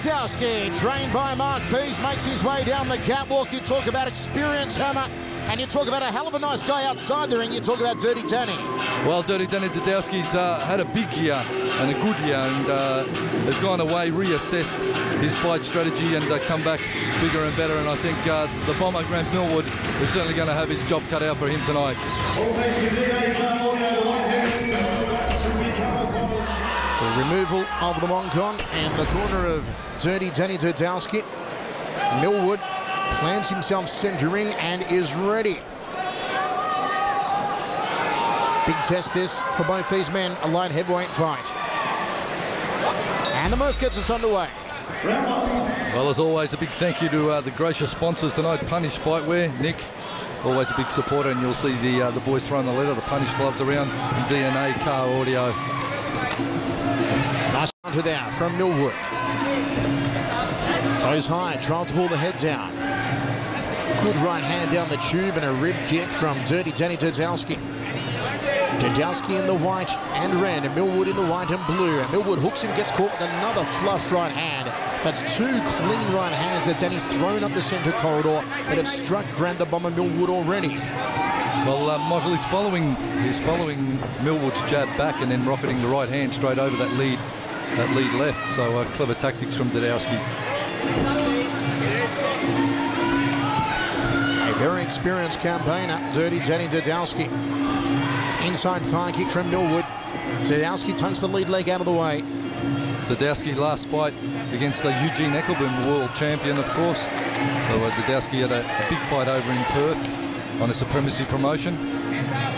Derdowski, trained by Mark Pease, makes his way down the catwalk. You talk about experience, Hammer, and you talk about a hell of a nice guy outside the ring. You talk about Dirty Danny. Well, Dirty Danny Derdowski's had a big year and a good year, and has gone away, reassessed his fight strategy, and come back bigger and better. And I think the bomber Grant Millwood is certainly going to have his job cut out for him tonight. The removal of the Moncon in the corner of Dirty Danny Derdowski. Millwood plants himself centering and is ready. Big test this for both these men, a light heavyweight fight. And the Murph gets us underway. Well, as always, a big thank you to the gracious sponsors tonight, Punish Fightwear. Nick, always a big supporter, and you'll see the boys throwing the leather, the Punish gloves around, and DNA Car Audio. Nice counter there from Millwood. Goes high, trying to pull the head down. Good right hand down the tube and a rib kick from Dirty Danny Derdowski. Derdowski in the white and red, and Millwood in the white and blue. And Millwood hooks him, gets caught with another flush right hand. That's two clean right hands that Danny's thrown up the centre corridor that have struck Grant the Bomber Millwood already. Well, Michael is following Millwood's jab back and then rocketing the right hand straight over that lead left. So clever tactics from Derdowski. A very experienced campaigner, Dirty Danny Derdowski. Inside thigh kick from Millwood. Derdowski takes the lead leg out of the way. Derdowski last fight against Eugene Eckelboom, world champion, of course. So Derdowski had a big fight over in Perth on a supremacy promotion.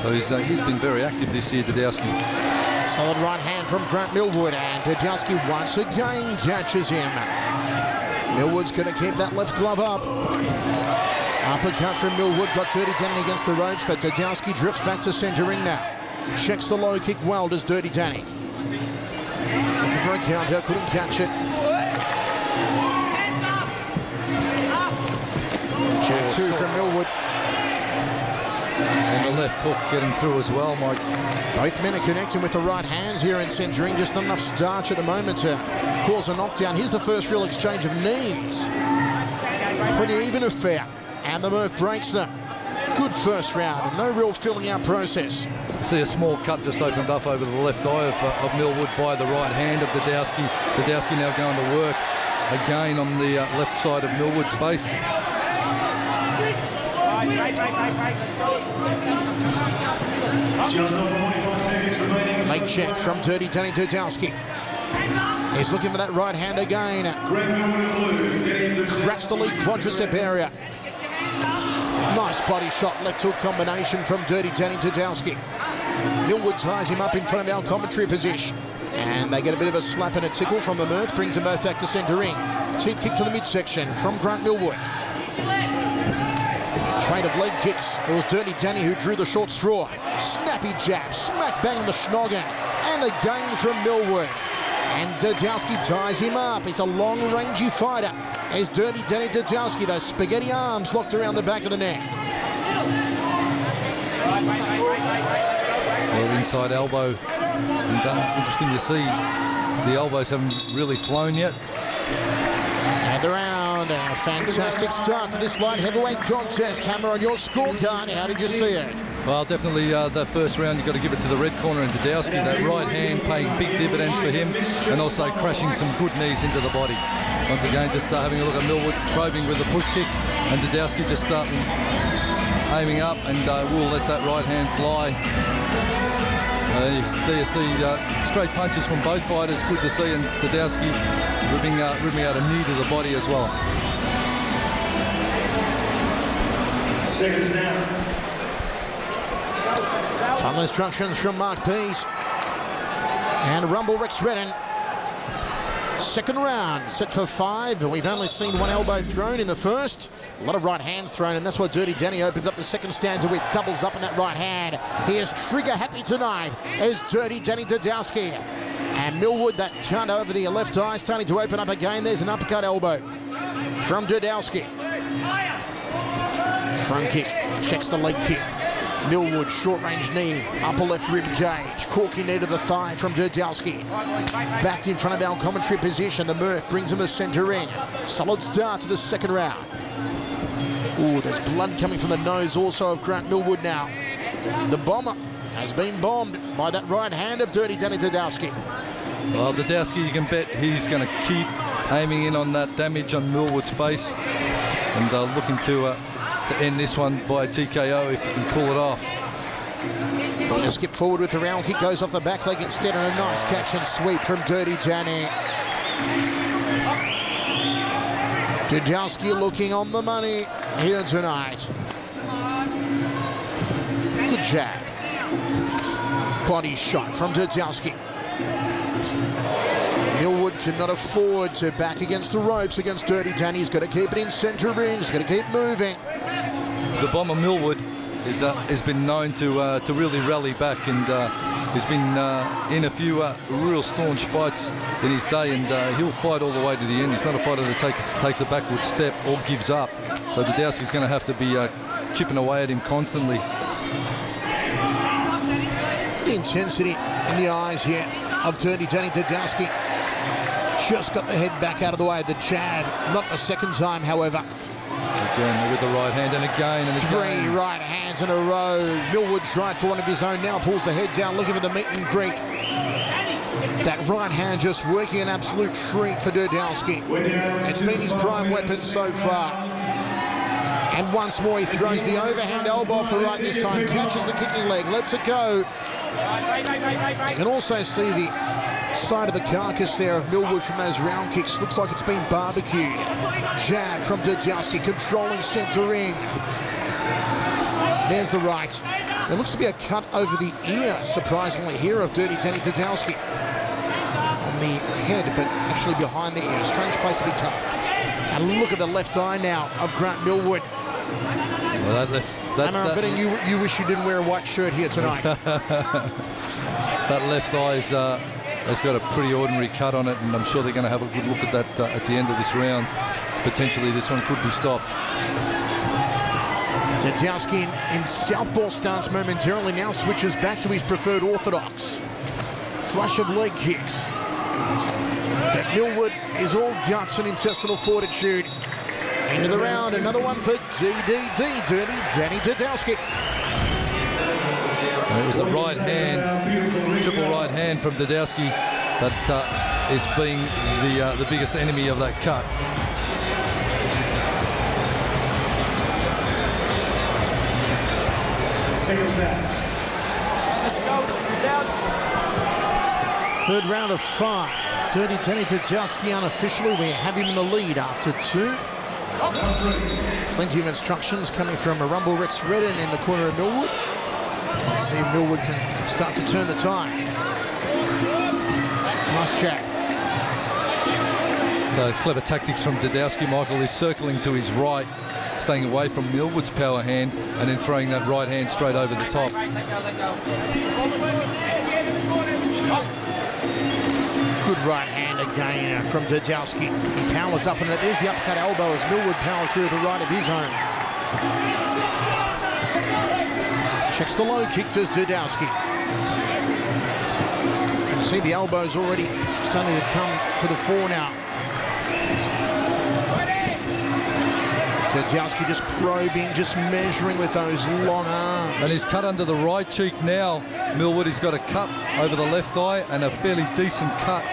So he's been very active this year, Derdowski. Solid right hand from Grant Millwood, and Derdowski once again catches him. Millwood's going to keep that left glove up. Uppercut from Millwood, got Dirty Danny against the ropes, but Derdowski drifts back to centre ring now. Checks the low kick well, does Dirty Danny. Looking for a counter, couldn't catch it. Check two from Millwood. And the left hook getting through as well, Mike. Both men are connecting with the right hands here in centering. Just not enough starch at the moment to cause a knockdown. Here's the first real exchange of knees. Pretty even affair. And the Murph breaks them. Good first round and no real filling out process. See a small cut just opened up over the left eye of Millwood by the right hand of Derdowski. Derdowski now going to work again on the left side of Millwood's face. Just over 45 seconds remaining. Late check from Dirty Danny Derdowski. He's looking for that right hand again. Cracks the lead quadricep area. Nice body shot, left hook combination from Dirty Danny Derdowski. Millwood ties him up in front of our commentary position. And they get a bit of a slap and a tickle from the Murph, brings them both back to centre ring. Cheap kick to the midsection from Grant Millwood. Trade of leg kicks. It was Dirty Danny who drew the short straw. Snappy jab, smack bang the schnoggin. And again from Millwood. And Derdowski ties him up. He's a long rangy fighter. There's Dirty Danny Derdowski, those spaghetti arms locked around the back of the neck. Well, inside elbow. And, interesting to see the elbows haven't really flown yet. And around, a fantastic start to this light heavyweight contest. Hammer, on your scorecard, how did you see it? Well, definitely that first round you've got to give it to the red corner and Derdowski. That right hand paying big dividends for him, and also crashing some good knees into the body. Once again, just having a look at Millwood probing with the push kick, and Derdowski just aiming up, and will let that right hand fly. You see straight punches from both fighters, good to see, and Derdowski ripping out a knee to the body as well. Seconds down. Final instructions from Mark Pease. And Rumble Rex Redden. Second round, set for 5. We've only seen one elbow thrown in the first. A lot of right hands thrown, and that's why Dirty Danny opens up the second stanza with doubles up in that right hand. He is trigger happy tonight as Dirty Danny Derdowski. And Millwood, that cut over the left eye, starting to open up again. There's an uppercut elbow from Derdowski. Front kick, checks the leg kick. Millwood, short-range knee, upper left rib cage. Corky knee to the thigh from Derdowski. Backed in front of our commentary position. The Murph brings him to centre ring. Solid start to the second round. Ooh, there's blood coming from the nose also of Grant Millwood now. The bomber has been bombed by that right hand of Dirty Danny Derdowski. Well, Derdowski, you can bet he's going to keep aiming in on that damage on Millwood's face and looking to end this one by a TKO if he can pull it off. Going to skip forward with the round kick, goes off the back leg instead, and a nice catch and sweep from Dirty Danny. Derdowski looking on the money here tonight. Good jab. Body shot from Derdowski. Millwood cannot afford to back against the ropes against Dirty Danny. He's got to keep it in centre ring. He's got to keep moving. The bomber Millwood has been known to really rally back, and he's been in a few real staunch fights in his day, and he'll fight all the way to the end. He's not a fighter that takes a backward step or gives up. So Derdowski's going to have to be chipping away at him constantly. The intensity in the eyes here of Dirty Danny Derdowski. Just got the head back out of the way of the jab. Not the second time, however. Again with the right hand, and again and again. Three right hands in a row. Millwood tried for one of his own, now pulls the head down, looking for the meet and greet. That right hand just working an absolute treat for Derdowski. It's been his prime weapon so far. And once more he throws the overhand elbow for right this time, catches the kicking leg, lets it go. You can also see the side of the carcass there of Millwood from those round kicks. Looks like it's been barbecued. Jab from Derdowski, controlling centre ring. There's the right. There looks to be a cut over the ear, surprisingly, here of Dirty Danny Derdowski. On the head, but actually behind the ear. Strange place to be cut. And look at the left eye now of Grant Millwood. Well, I'm betting you wish you didn't wear a white shirt here tonight. That left eye has got a pretty ordinary cut on it, and I'm sure they're going to have a good look at that at the end of this round. Potentially this one could be stopped. Derdowski in southpaw stance momentarily, now switches back to his preferred orthodox. Flush of leg kicks. But Millwood is all guts and intestinal fortitude. Into the round, another one for DDD, Dirty Danny Derdowski. It was a right hand, triple right hand from Derdowski that is being the biggest enemy of that cut. Third round of 5. Dirty Danny Derdowski unofficially. We have him in the lead after 2. Plenty of instructions coming from a Rumble Rex Redden in the corner of Millwood. Let's see if Millwood can start to turn the tide. Nice jab. Clever tactics from Derdowski, Michael. He's circling to his right, staying away from Millwood's power hand, and then throwing that right hand straight over the top. Good right hand again from Derdowski. He powers up, and there's the uppercut elbow as Millwood powers through the right of his own. Checks the low kick, does Derdowski. You can see the elbows already starting to come to the fore now. Derdowski just probing, just measuring with those long arms. And he's cut under the right cheek now. Millwood has got a cut over the left eye and a fairly decent cut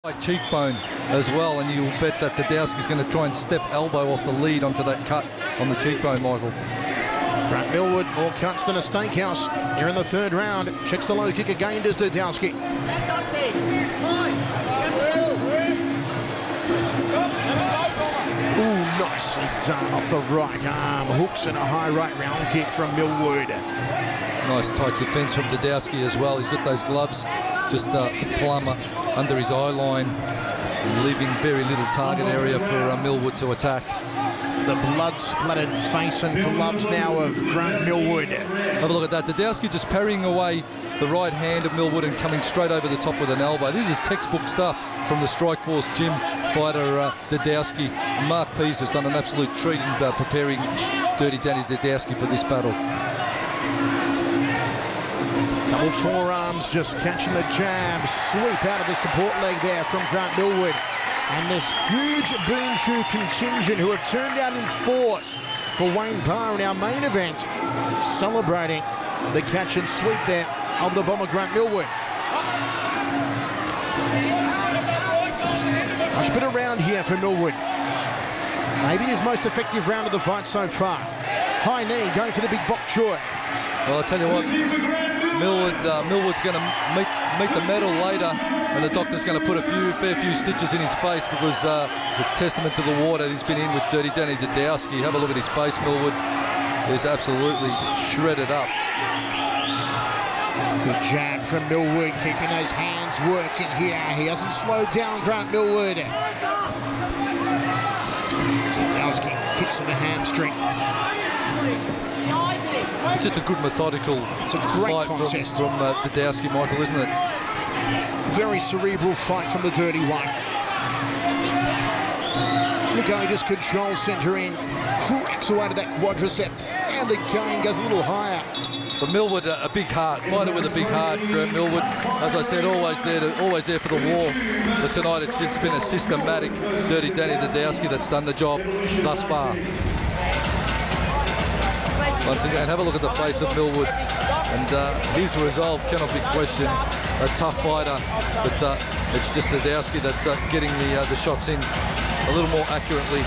right cheekbone as well. And you'll bet that Derdowski's going to try and step elbow off the lead onto that cut on the cheekbone, Michael. Grant Millwood, more cuts than a steakhouse here in the third round. Checks the low kick again, does Derdowski. Ooh, nicely done off the right arm. Hooks and a high right round kick from Millwood. Nice tight defence from Derdowski as well. He's got those gloves just plumb under his eye line, leaving very little target area for Millwood to attack. The blood-splattered face and gloves now of Grant Millwood. Have a look at that. Derdowski just parrying away the right hand of Millwood and coming straight over the top with an elbow. This is textbook stuff from the Strikeforce gym fighter Derdowski. Mark Pease has done an absolute treat in preparing Dirty Danny Derdowski for this battle. Double forearms, just catching the jab. Sweep out of the support leg there from Grant Millwood. And this huge Boom Shoe contingent who have turned out in force for Wayne Parr in our main event, celebrating the catch and sweep there of the bomber Grant Millwood. Much better round here for Millwood. Maybe his most effective round of the fight so far. High knee, going for the big bok choy. Well, I'll tell you what, Millwood's going to meet the medal later, and the doctor's going to put a fair few stitches in his face because it's testament to the war that he's been in with Dirty Danny Derdowski. Have a look at his face, Millwood. He's absolutely shredded up. Good jab from Millwood, keeping those hands working here. He hasn't slowed down Grant Millwood. Derdowski kicks in the hamstring. It's just a good methodical fight contest from Derdowski, Michael, isn't it? Very cerebral fight from the Dirty One. Look how he just controls centre in, cracks away to that quadricep, and again goes a little higher. But Millwood, a big heart, fighter with a big heart. Grant Millwood, as I said, always there for the war. But tonight it's been a systematic Dirty Danny Derdowski that's done the job thus far. Once again, have a look at the face of Millwood, and his resolve cannot be questioned. A tough fighter, but it's just Derdowski that's getting the shots in a little more accurately.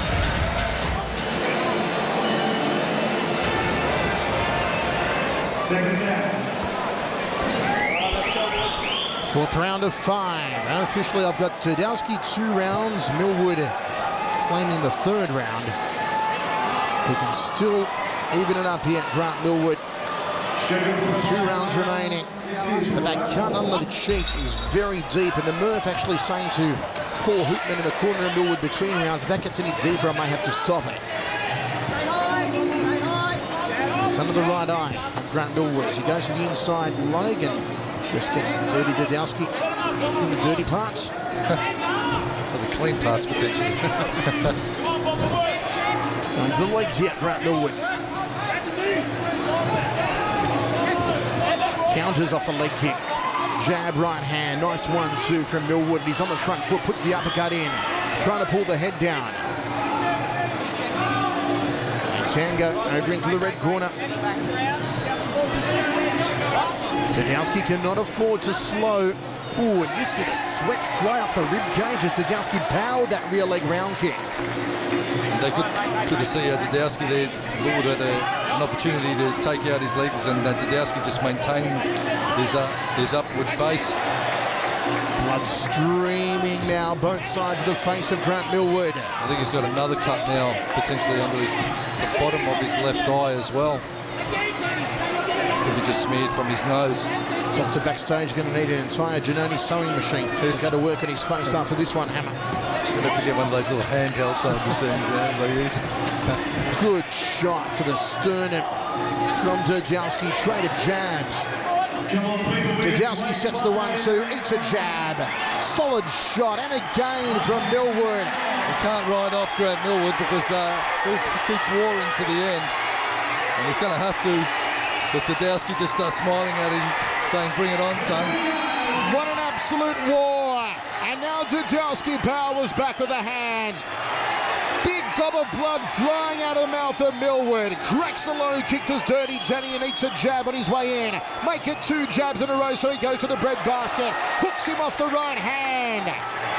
Fourth round of 5. Unofficially, I've got Derdowski 2 rounds, Millwood claiming the 3rd round. He can still even it up here, Grant Millwood. 2 rounds remaining. But that cut under the cheek is very deep, and the Murph actually saying to Thor Hoopman in the corner of Millwood between rounds, if that gets any deeper, I may have to stop it. It's under the right eye of Grant Millwood. He goes to the inside leg and just gets Dirty Derdowski in the dirty parts. Well, the clean parts, potentially. Going to the legs here, Grant Millwood. Counters off the leg kick. Jab, right hand. Nice 1-2 from Millwood. He's on the front foot, puts the uppercut in. Trying to pull the head down. And Tango over into the red corner. Derdowski cannot afford to slow. Ooh, and you see the sweat fly off the rib cage as Derdowski powered that rear leg round kick. Good to see Derdowski there. Millwood had an opportunity to take out his legs, and Derdowski just maintaining his upward base. Blood streaming now, both sides of the face of Grant Millwood. I think he's got another cut now, potentially under the bottom of his left eye as well. Could be just smeared from his nose. Doctor backstage going to need an entire Giannone sewing machine. He's got to work on his face after this one, Hammer. He's going to have to get one of those little handheld type machines they use. Good shot to the sternum from Derdowski. Trade of jabs. Derdowski sets the 1-2, eats a jab. Solid shot, and again from Millwood. You can't ride off Grant Millwood because he'll keep warring to the end. And he's going to have to. But Derdowski just starts smiling at him, saying, "Bring it on, son." What an absolute war. And now Derdowski powers back with the hands. Big gob of blood flying out of the mouth of Millwood. Cracks the low kick to Dirty Danny and eats a jab on his way in. Make it 2 jabs in a row, so he goes to the bread basket. Hooks him off the right hand.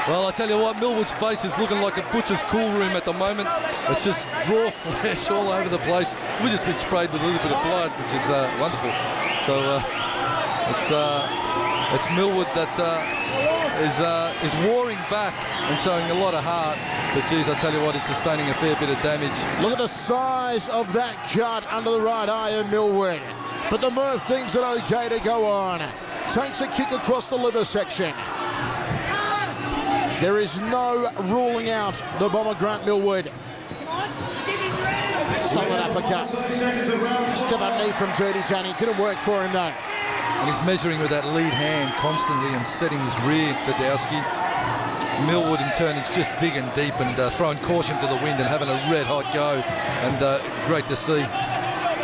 Well, I tell you what, Millwood's face is looking like a butcher's cool room at the moment. It's just raw flesh all over the place. We've just been sprayed with a little bit of blood, which is wonderful. So it's Millwood that is warring back and showing a lot of heart. But geez, I tell you what, he's sustaining a fair bit of damage. Look at the size of that cut under the right eye of Millwood. But the Murph deems it okay to go on. Takes a kick across the liver section. There is no ruling out the bomber Grant Millwood. Solid uppercut. Step up knee from Dirty Danny. Didn't work for him though. And he's measuring with that lead hand constantly and setting his rear, Derdowski. Millwood in turn is just digging deep and throwing caution to the wind and having a red hot go. And great to see.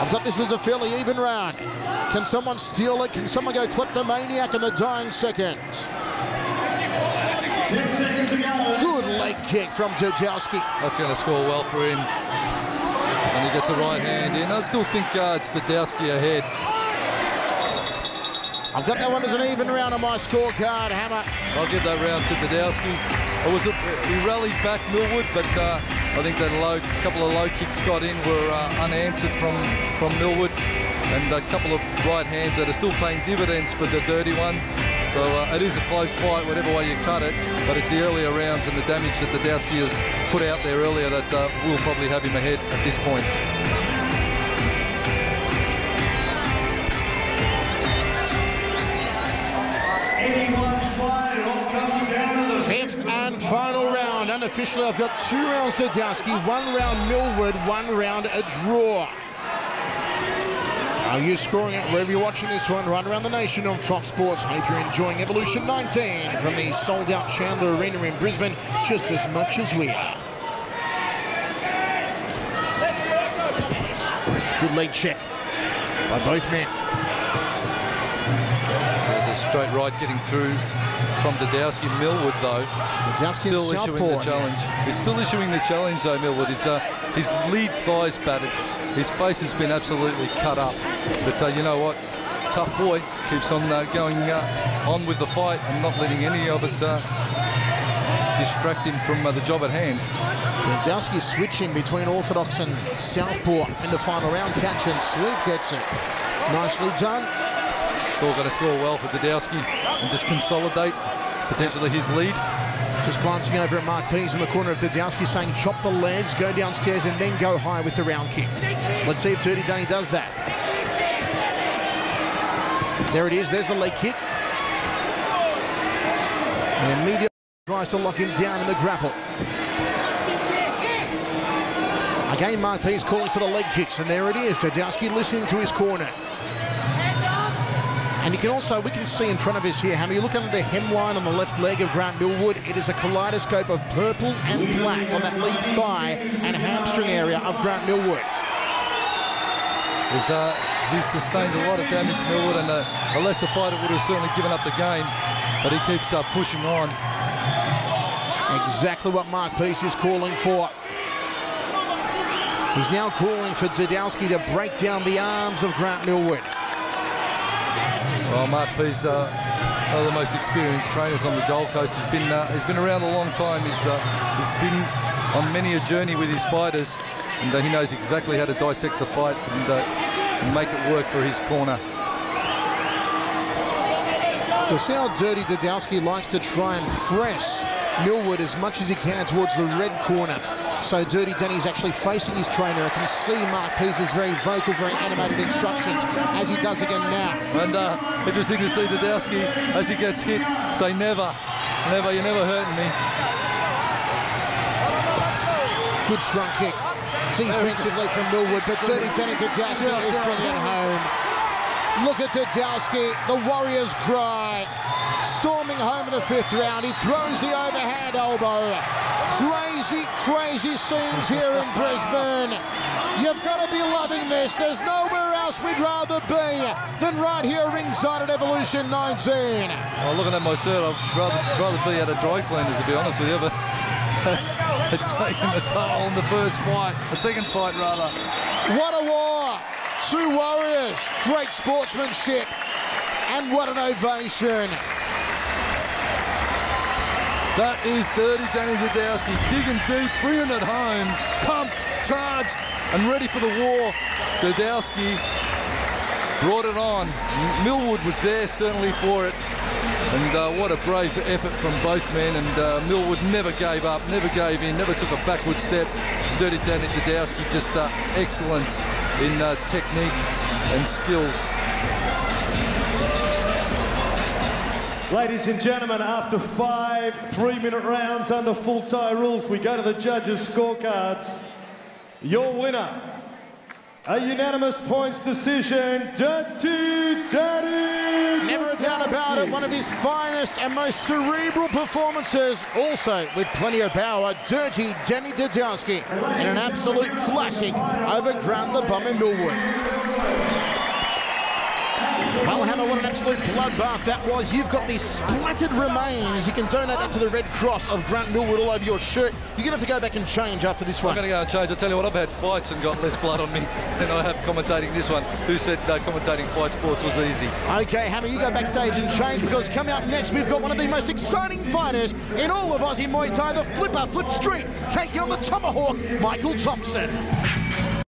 I've got this as a fairly even round. Can someone steal it? Can someone go kleptomaniac in the dying seconds? 10 seconds to go. Good leg kick from Derdowski. That's going to score well for him. And he gets a right hand in. I still think it's Derdowski ahead. I've got that one as an even round on my scorecard, Hammer. I'll give that round to Derdowski. He rallied back Millwood, but I think that couple of low kicks got in were unanswered from Millwood, and a couple of right hands that are still paying dividends for the dirty one. So it is a close fight, whatever way you cut it, but it's the earlier rounds and the damage that Derdowski has put out there earlier that will probably have him ahead at this point. Fifth and final round. Unofficially, I've got 2 rounds Derdowski, 1 round Millwood, 1 round a draw. Are you scoring it wherever you're watching this one right around the nation on Fox Sports? Hope you're enjoying Evolution 19 from the sold-out Chandler Arena in Brisbane just as much as we are. Good leg check by both men. There's a straight right getting through from Derdowski. Millwood, though, still issuing the challenge. He's still issuing the challenge, though, Millwood. His lead thigh's battered. His face has been absolutely cut up. But you know what? Tough boy. Keeps on going on with the fight and not letting any of it distract him from the job at hand. Derdowski switching between orthodox and southpaw in the final round. Catch and sweep gets it. Nicely done. It's all going to score well for Derdowski and just consolidate potentially his lead. Just glancing over at Mark Pease in the corner of Derdowski saying chop the legs, go downstairs and then go high with the round kick. Let's see if Dirty Danny does that. There it is, there's the leg kick. And immediately tries to lock him down in the grapple. Again, Mark Pease calling for the leg kicks, and there it is. Derdowski listening to his corner. And you can also, we can see in front of us here, Hammer, you look under the hemline on the left leg of Grant Millwood, it is a kaleidoscope of purple and black on that lead thigh and hamstring area of Grant Millwood. He's sustained a lot of damage, Millwood, and a lesser fighter would have certainly given up the game, but he keeps pushing on. Exactly what Mark Pease is calling for. He's now calling for Derdowski to break down the arms of Grant Millwood. Well, Mark Pease, one of the most experienced trainers on the Gold Coast, he's been around a long time. He's been on many a journey with his fighters, and he knows exactly how to dissect the fight and make it work for his corner. You'll see how Dirty Derdowski likes to try and press Millwood as much as he can towards the red corner. So Dirty Danny's actually facing his trainer. I can see Mark Pease's very vocal, very animated instructions as he does again now. And interesting to see Derdowski as he gets hit say never, never, you're never hurting me. Good front kick defensively from Millwood, but Dirty Danny Derdowski is bringing it home. Look at Derdowski, the Warriors cry. Storming home in the 5th round, he throws the overhand elbow. Crazy, crazy scenes here in Brisbane. You've got to be loving this. There's nowhere else we'd rather be than right here ringside at Evolution 19. Oh, looking at my shirt, I'd rather be at a dry cleaners, to be honest with you, but it's taken a toll on the first fight, the second fight rather. What a war! 2 warriors, great sportsmanship, and what an ovation. That is Dirty Danny Derdowski, digging deep, bringing it home, pumped, charged, and ready for the war. Derdowski brought it on. Millwood was there certainly for it. And what a brave effort from both men. And Millwood never gave up, never gave in, never took a backward step. Dirty Danny Derdowski, just excellence in technique and skills. Ladies and gentlemen, after 5 3-minute rounds under full tie rules, we go to the judges' scorecards. Your winner, a unanimous points decision, Dirty Danny. Never a doubt about it, one of his finest and most cerebral performances. Also, with plenty of power, Dirty Danny Derdowski in an absolute classic over Grant the Bomber Millwood. Well, Hammer, what an absolute bloodbath that was. You've got these splattered remains. You can donate that to the Red Cross of Grant Millwood all over your shirt. You're going to have to go back and change after this one. I'm going to go and change. I tell you what, I've had fights and got less blood on me than I have commentating this one. Who said commentating fight sports was easy? Okay, Hammer, you go backstage and change, because coming up next, we've got one of the most exciting fighters in all of Aussie Muay Thai, the Flip Street, taking on the Tomahawk, Michael Thompson.